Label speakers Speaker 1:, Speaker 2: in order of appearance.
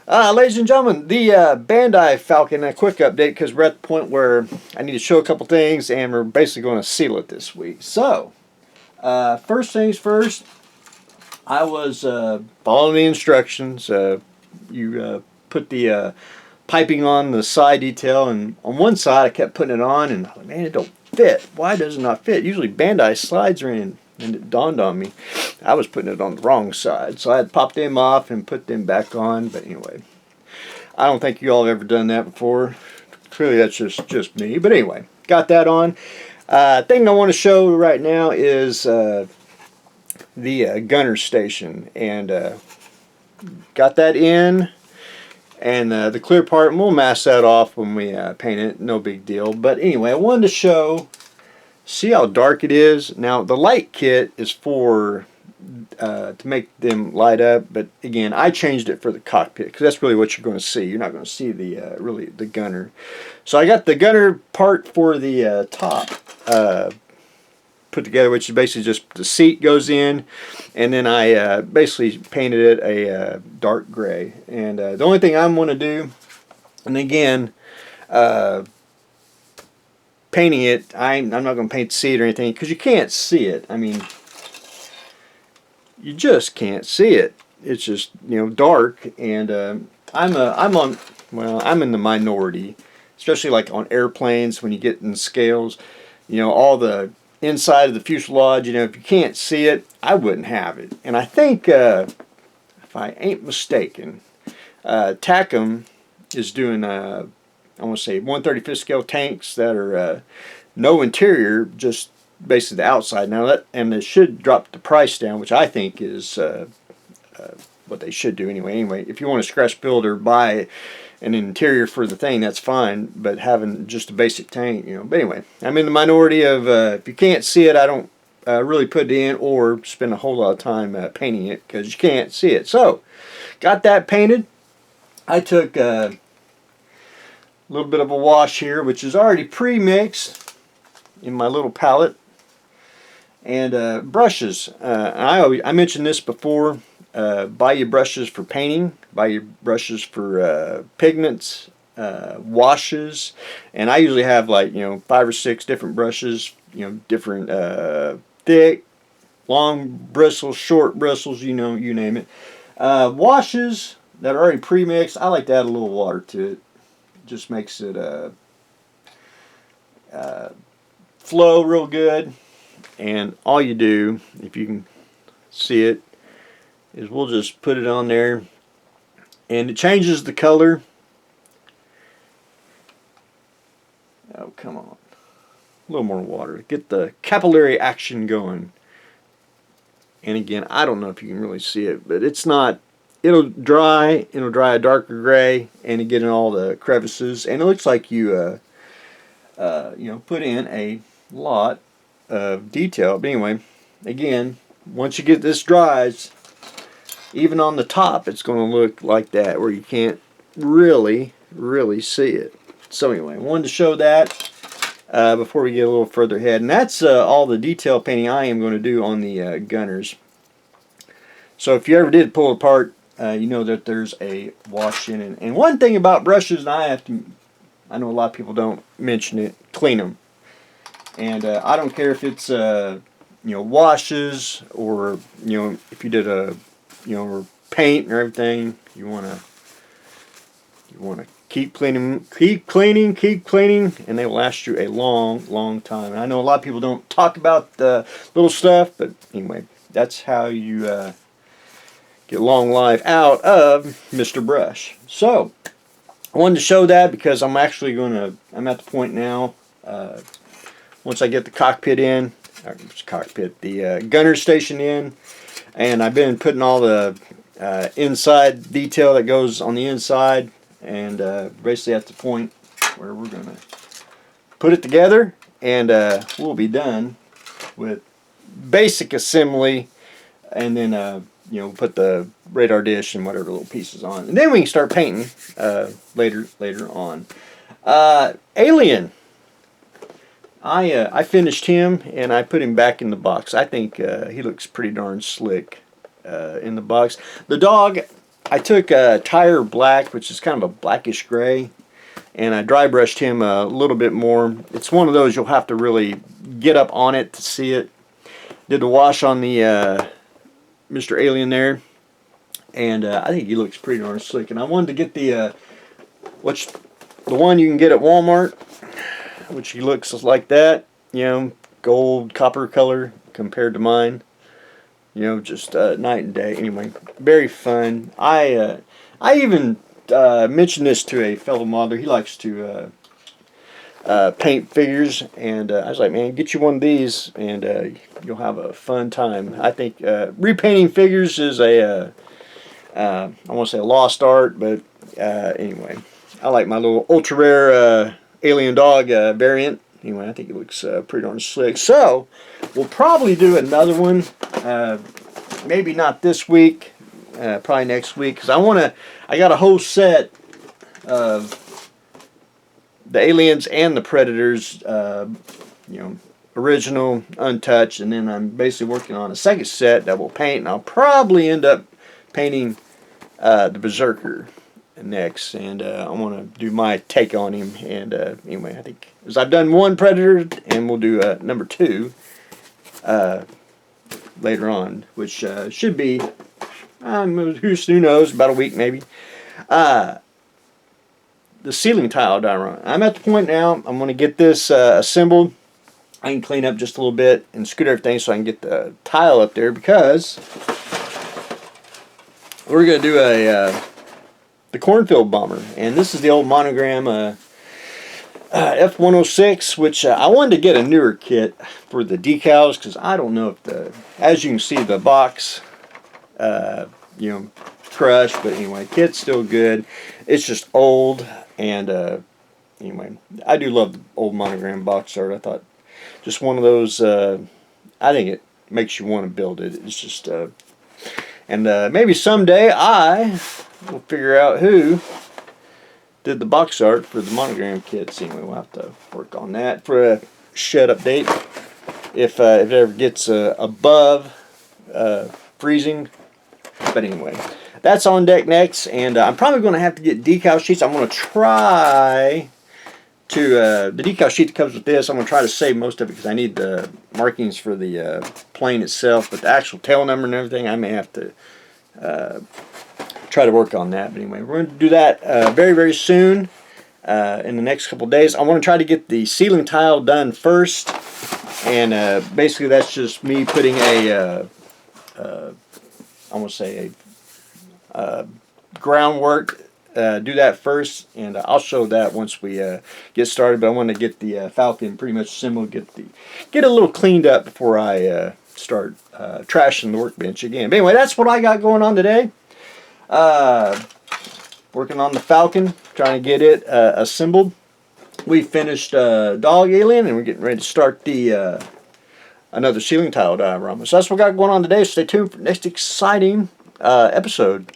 Speaker 1: Ladies and gentlemen, the Bandai Falcon, a quick update because we're at the point where I need to show a couple things and we're basically going to seal it this week. So, first things first, I was following the instructions. You put the piping on the side detail, and on one side I kept putting it on and man, it don't fit. Why does it not fit? Usually Bandai slides are in. And it dawned on me, I was putting it on the wrong side. So I had to pop them off and put them back on. But anyway, I don't think you all have ever done that before. Clearly that's just me. But anyway, got that on. Thing I want to show right now is the gunner station. And got that in. And the clear part, and we'll mask that off when we paint it. No big deal. But anyway, I wanted to show... See how dark it is? Now the light kit is for to make them light up, but again I changed it for the cockpit because that's really what you're going to see. You're not going to see the really the gunner. So I got the gunner part for the top put together, which is basically just the seat goes in, and then I basically painted it a dark gray. And the only thing I'm going to do, and again. Painting it, I'm not going to paint the seat or anything because you can't see it. I mean, you just can't see it. It's just dark, and I'm in the minority, especially like on airplanes when you get in scales. All the inside of the fuselage. If you can't see it, I wouldn't have it. And I think if I ain't mistaken, TACM is doing I want to say 1/35 scale tanks that are no interior, just basically the outside. Now and it should drop the price down, which I think is what they should do anyway. Anyway, if you want to scratch build or buy an interior for the thing, that's fine. But having just a basic tank, But anyway, I'm in the minority of if you can't see it, I don't really put it in or spend a whole lot of time painting it because you can't see it. So, got that painted. I took. A little bit of a wash here, which is already pre-mixed in my little palette, and brushes. I mentioned this before. Buy your brushes for painting, buy your brushes for pigments, washes, and I usually have like 5 or 6 different brushes. Different thick, long bristles, short bristles. You name it. Washes that are already pre-mixed. I like to add a little water to it. Just makes it flow real good. And all you do, if you can see it, is we'll just put it on there, and it changes the color. Oh, come on, a little more water, get the capillary action going. And again, I don't know if you can really see it, but it's not. It'll dry a darker gray, and you get in all the crevices, and it looks like you put in a lot of detail. But anyway, again, once you get this dries, even on the top it's going to look like that where you can't really see it. So anyway, I wanted to show that before we get a little further ahead, and that's all the detail painting I am going to do on the gunners. So if you ever did pull it apart, you know that there's a wash in it. And one thing about brushes, and I know a lot of people don't mention it, clean them. And I don't care if it's washes or if you did a or paint or everything, you wanna keep cleaning, and they will last you a long time. And I know a lot of people don't talk about the little stuff, but anyway, that's how you get long life out of Mr. Brush. So I wanted to show that because I'm at the point now, once I get the cockpit in, the gunner station in, and I've been putting all the inside detail that goes on the inside, and basically at the point where we're going to put it together, and we'll be done with basic assembly, and then put the radar dish and whatever little pieces on, and then we can start painting later on. Alien. I finished him and I put him back in the box. I think he looks pretty darn slick in the box. The dog, I took Tire Black, which is kind of a blackish gray, and I dry brushed him a little bit more. It's one of those you'll have to really get up on it to see it. Did the wash on the Mr. Alien there, and I think he looks pretty darn slick. And I wanted to get the one you can get at Walmart, which he looks like that, you know, gold copper color compared to mine. You know, just night and day. Anyway, very fun. I even mentioned this to a fellow modeler. He likes to paint figures, and I was like, man, get you one of these, and you'll have a fun time. I think repainting figures is I won't say a lost art, but anyway, I like my little ultra rare alien dog variant. Anyway, I think it looks pretty darn slick. So we'll probably do another one. Maybe not this week. Probably next week, because I got a whole set of the aliens and the predators, you know, original, untouched, and then I'm basically working on a second set that we'll paint, and I'll probably end up painting the Berserker next, and I want to do my take on him. And anyway, I think as I've done one predator, and we'll do number 2 later on, which should be who knows, about a week maybe. The ceiling tile diorama. I'm at the point now, I'm going to get this assembled. I can clean up just a little bit and scoot everything so I can get the tile up there, because we're going to do the cornfield bomber, and this is the old monogram F106, which I wanted to get a newer kit for the decals, because I don't know if as you can see, the box you know, crushed, but anyway, kit's still good. It's just old, and anyway, I do love the old monogram box art. I thought just one of those, I think it makes you want to build it. It's just and maybe someday I will figure out who did the box art for the monogram kits. Anyway, we'll have to work on that for a shed update if it ever gets above freezing. But anyway, that's on deck next, and I'm probably going to have to get decal sheets. I'm going to try to the decal sheet that comes with this, I'm going to try to save most of it because I need the markings for the plane itself, but the actual tail number and everything, I may have to try to work on that. But anyway, we're going to do that very, very soon in the next couple of days. I want to try to get the ceiling tile done first, and basically that's just me putting I want to say a groundwork. Do that first, and I'll show that once we get started. But I want to get the Falcon pretty much assembled, get it a little cleaned up before I start trashing the workbench again. But anyway, that's what I got going on today. Working on the Falcon, trying to get it assembled. We finished Dog Alien, and we're getting ready to start the another ceiling tile diorama. So that's what we got going on today. Stay tuned for the next exciting episode.